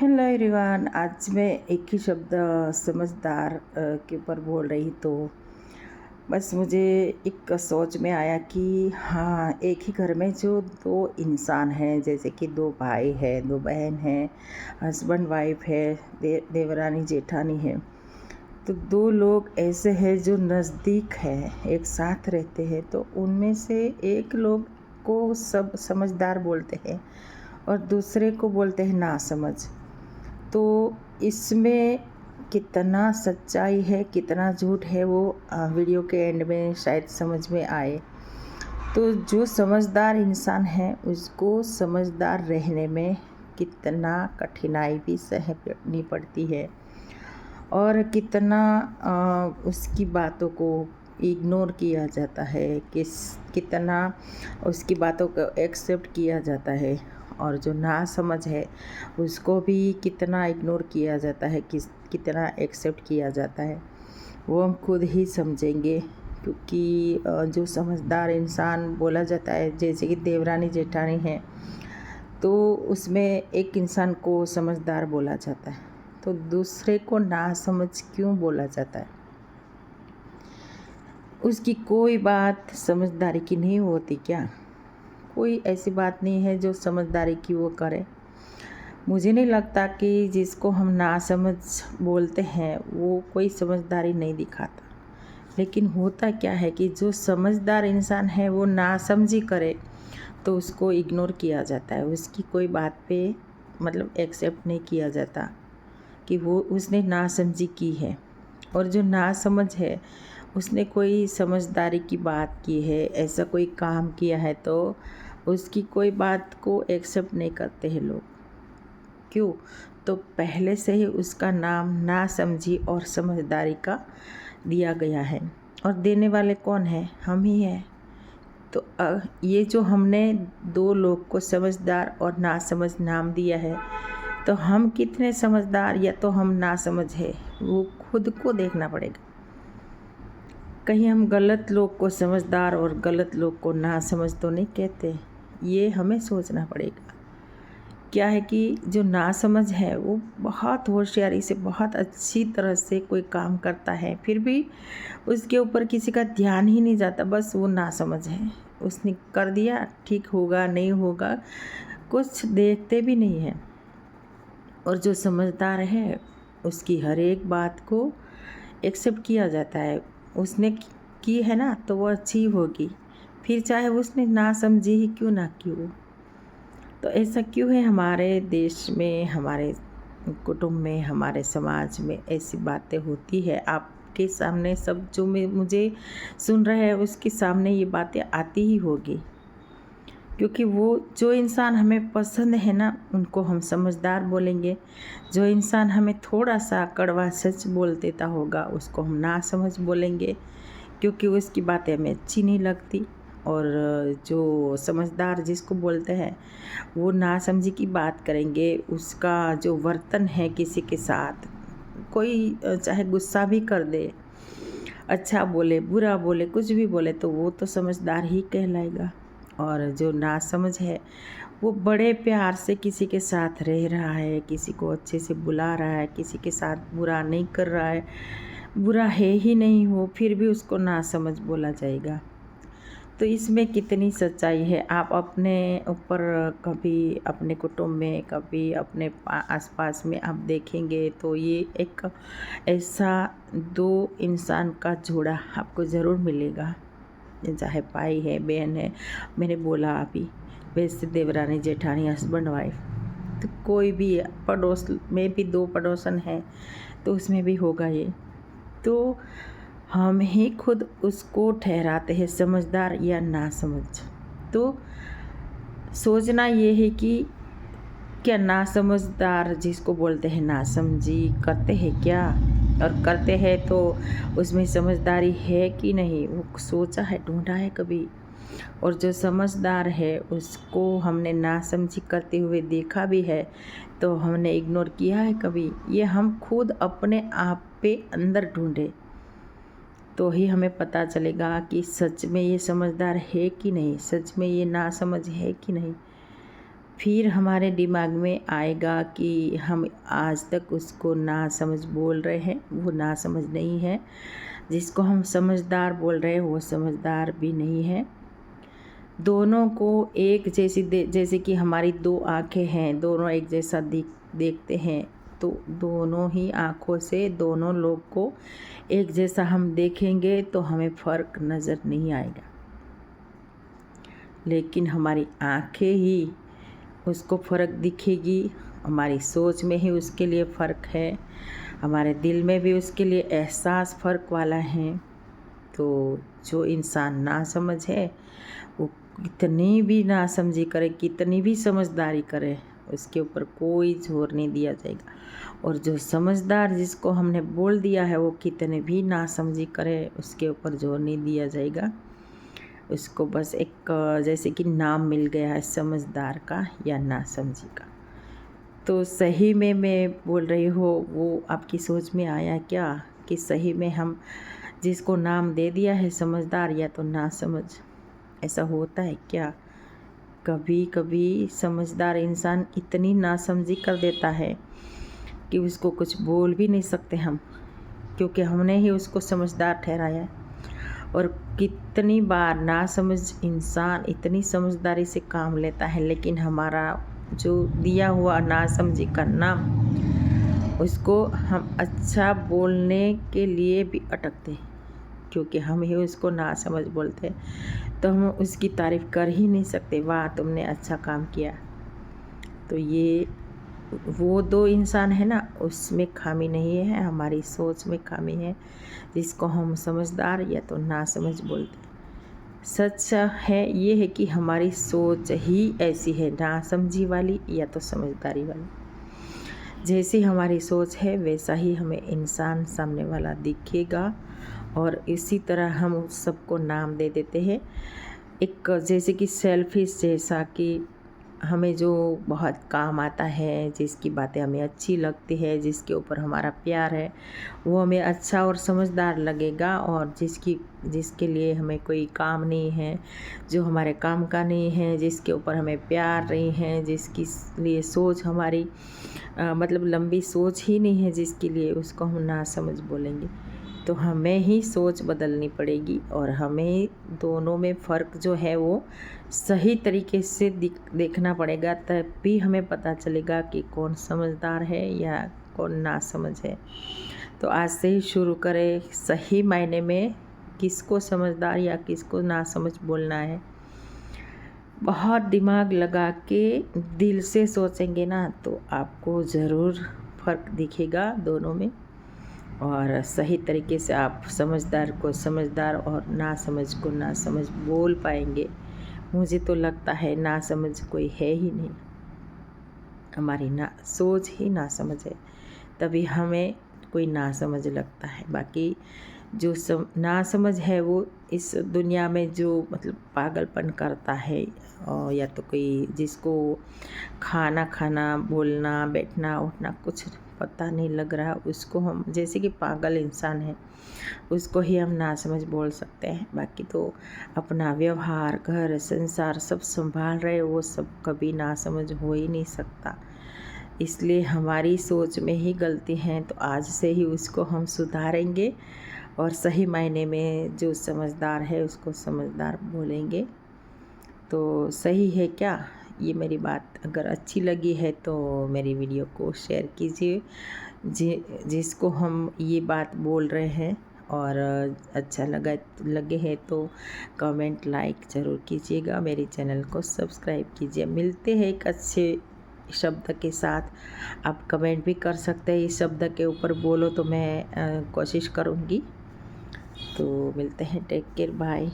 Hello everyone. आज मैं एक ही शब्द समझदार के ऊपर बोल रही तो बस मुझे एक सोच में आया कि हाँ, एक ही घर में जो दो इंसान हैं, जैसे कि दो भाई हैं, दो बहन हैं, हस्बैंड वाइफ है, देवरानी जेठानी है। तो दो लोग ऐसे हैं जो नज़दीक हैं, एक साथ रहते हैं, तो उनमें से एक लोग को सब समझदार बोलते हैं और दूसरे को बोलते हैं नासमझ। तो इसमें कितना सच्चाई है, कितना झूठ है, वो वीडियो के एंड में शायद समझ में आए। तो जो समझदार इंसान है उसको समझदार रहने में कितना कठिनाई भी सहनी पड़ती है और कितना उसकी बातों को इग्नोर किया जाता है, कितना उसकी बातों को एक्सेप्ट किया जाता है। और जो नासमझ है उसको भी कितना इग्नोर किया जाता है, कितना एक्सेप्ट किया जाता है, वो हम खुद ही समझेंगे। क्योंकि जो समझदार इंसान बोला जाता है, जैसे कि देवरानी जेठानी है, तो उसमें एक इंसान को समझदार बोला जाता है, तो दूसरे को नासमझ क्यों बोला जाता है? उसकी कोई बात समझदारी की नहीं होती क्या? कोई ऐसी बात नहीं है जो समझदारी की वो करे। मुझे नहीं लगता कि जिसको हम नासमझ बोलते हैं वो कोई समझदारी नहीं दिखाता। लेकिन होता क्या है कि जो समझदार इंसान है वो नासमझी करे तो उसको इग्नोर किया जाता है, उसकी कोई बात पे मतलब एक्सेप्ट नहीं किया जाता कि वो उसने नासमझी की है। और जो नासमझ है उसने कोई समझदारी की बात की है, ऐसा कोई काम किया है, तो उसकी कोई बात को एक्सेप्ट नहीं करते हैं लोग। क्यों? तो पहले से ही उसका नाम नासमझी और समझदारी का दिया गया है, और देने वाले कौन है? हम ही हैं। तो ये जो हमने दो लोग को समझदार और नासमझ नाम दिया है, तो हम कितने समझदार या तो हम नासमझ है, वो खुद को देखना पड़ेगा। कहीं हम गलत लोग को समझदार और गलत लोग को नासमझ तो नहीं कहते, ये हमें सोचना पड़ेगा। क्या है कि जो नासमझ है वो बहुत होशियारी से, बहुत अच्छी तरह से कोई काम करता है, फिर भी उसके ऊपर किसी का ध्यान ही नहीं जाता, बस वो नासमझ है। उसने कर दिया, ठीक होगा नहीं होगा कुछ देखते भी नहीं है। और जो समझदार है उसकी हर एक बात को एक्सेप्ट किया जाता है। उसने की है ना, तो वो अच्छी होगी, फिर चाहे उसने ना समझी ही क्यों ना की हो। तो ऐसा क्यों है हमारे देश में, हमारे कुटुंब में, हमारे समाज में ऐसी बातें होती है? आपके सामने सब जो मुझे सुन रहे हैं उसके सामने ये बातें आती ही होगी। क्योंकि वो जो इंसान हमें पसंद है ना, उनको हम समझदार बोलेंगे। जो इंसान हमें थोड़ा सा कड़वा सच बोल देता होगा उसको हम नासमझ बोलेंगे, क्योंकि उसकी बातें हमें अच्छी नहीं लगती। और जो समझदार जिसको बोलते हैं वो नासमझी की बात करेंगे। उसका जो वर्तन है किसी के साथ, कोई चाहे गुस्सा भी कर दे, अच्छा बोले, बुरा बोले, कुछ भी बोले, तो वो तो समझदार ही कहलाएगा। और जो नासमझ है वो बड़े प्यार से किसी के साथ रह रहा है, किसी को अच्छे से बुला रहा है, किसी के साथ बुरा नहीं कर रहा है, बुरा है ही नहीं हो, फिर भी उसको नासमझ बोला जाएगा। तो इसमें कितनी सच्चाई है? आप अपने ऊपर कभी, अपने कुटुंब में, कभी अपने आसपास में आप देखेंगे तो ये एक ऐसा दो इंसान का जोड़ा आपको ज़रूर मिलेगा, चाहे भाई है, बहन है। मैंने बोला अभी, वैसे देवरानी जेठानी, हस्बैंड वाइफ, तो कोई भी पड़ोस में भी दो पड़ोसन हैं तो उसमें भी होगा ये। तो हम ही खुद उसको ठहराते हैं समझदार या नासमझ। तो सोचना ये है कि क्या नासमझदार जिसको बोलते हैं नासमझी करते हैं क्या? और करते हैं तो उसमें समझदारी है कि नहीं, वो सोचा है, ढूंढा है कभी? और जो समझदार है उसको हमने नासमझी करते हुए देखा भी है, तो हमने इग्नोर किया है कभी? ये हम खुद अपने आप पे अंदर ढूंढे तो ही हमें पता चलेगा कि सच में ये समझदार है कि नहीं, सच में ये नासमझ है कि नहीं। फिर हमारे दिमाग में आएगा कि हम आज तक उसको ना समझ बोल रहे हैं, वो ना समझ नहीं है। जिसको हम समझदार बोल रहे हैं वो समझदार भी नहीं है। दोनों को एक जैसी जैसे कि हमारी दो आँखें हैं, दोनों एक जैसा देखते हैं, तो दोनों ही आँखों से दोनों लोग को एक जैसा हम देखेंगे तो हमें फ़र्क नज़र नहीं आएगा। लेकिन हमारी आँखें ही उसको फ़र्क दिखेगी, हमारी सोच में ही उसके लिए फ़र्क है, हमारे दिल में भी उसके लिए एहसास फ़र्क वाला है। तो जो इंसान नासमझ है वो कितनी भी नासमझी करे, कितनी भी समझदारी करे, उसके ऊपर कोई जोर नहीं दिया जाएगा। और जो समझदार जिसको हमने बोल दिया है वो कितने भी नासमझी करे, उसके ऊपर जोर नहीं दिया जाएगा। उसको बस एक जैसे कि नाम मिल गया है समझदार का या नासमझी का। तो सही में मैं बोल रही हूँ, वो आपकी सोच में आया क्या कि सही में हम जिसको नाम दे दिया है समझदार या तो नासमझ, ऐसा होता है क्या? कभी कभी समझदार इंसान इतनी नासमझी कर देता है कि उसको कुछ बोल भी नहीं सकते हम, क्योंकि हमने ही उसको समझदार ठहराया है। और कितनी बार नासमझ इंसान इतनी समझदारी से काम लेता है, लेकिन हमारा जो दिया हुआ नासमझी का नाम, उसको हम अच्छा बोलने के लिए भी अटकते हैं, क्योंकि हम ही उसको नासमझ बोलते हैं तो हम उसकी तारीफ़ कर ही नहीं सकते, वाह तुमने अच्छा काम किया। तो ये वो दो इंसान है ना, उसमें खामी नहीं है, हमारी सोच में खामी है, जिसको हम समझदार या तो नासमझ बोलते हैं। सच है ये है कि हमारी सोच ही ऐसी है, नासमझी वाली या तो समझदारी वाली। जैसी हमारी सोच है वैसा ही हमें इंसान सामने वाला दिखेगा, और इसी तरह हम सबको नाम दे देते हैं। एक जैसे कि सेल्फिश जैसा, कि हमें जो बहुत काम आता है, जिसकी बातें हमें अच्छी लगती है, जिसके ऊपर हमारा प्यार है, वो हमें अच्छा और समझदार लगेगा। और जिसके लिए हमें कोई काम नहीं है, जो हमारे काम का नहीं है, जिसके ऊपर हमें प्यार नहीं है, जिसकी लिए सोच हमारी मतलब लंबी सोच ही नहीं है, जिसके लिए उसको हम नासमझ बोलेंगे। तो हमें ही सोच बदलनी पड़ेगी, और हमें दोनों में फ़र्क जो है वो सही तरीके से देखना पड़ेगा, तब भी हमें पता चलेगा कि कौन समझदार है या कौन नासमझ है। तो आज से ही शुरू करें सही मायने में किसको समझदार या किसको नासमझ बोलना है। बहुत दिमाग लगा के दिल से सोचेंगे ना, तो आपको ज़रूर फ़र्क दिखेगा दोनों में, और सही तरीके से आप समझदार को समझदार और नासमझ को नासमझ बोल पाएंगे। मुझे तो लगता है नासमझ कोई है ही नहीं, हमारी सोच ही नासमझ है, तभी हमें कोई नासमझ लगता है। बाकी जो नासमझ है वो इस दुनिया में जो मतलब पागलपन करता है, और या तो कोई जिसको खाना बोलना बैठना उठना कुछ पता नहीं लग रहा, उसको हम जैसे कि पागल इंसान है, उसको ही हम नासमझ बोल सकते हैं। बाकी तो अपना व्यवहार घर संसार सब संभाल रहे, वो सब कभी नासमझ हो ही नहीं सकता। इसलिए हमारी सोच में ही गलती है, तो आज से ही उसको हम सुधारेंगे, और सही मायने में जो समझदार है उसको समझदार बोलेंगे। तो सही है क्या? ये मेरी बात अगर अच्छी लगी है तो मेरी वीडियो को शेयर कीजिए, जिसको हम ये बात बोल रहे हैं, और अच्छा लगे है तो कमेंट लाइक ज़रूर कीजिएगा, मेरे चैनल को सब्सक्राइब कीजिए। मिलते हैं एक अच्छे शब्द के साथ, आप कमेंट भी कर सकते हैं, इस शब्द के ऊपर बोलो तो मैं कोशिश करूँगी। तो मिलते हैं, टेक केयर, बाय।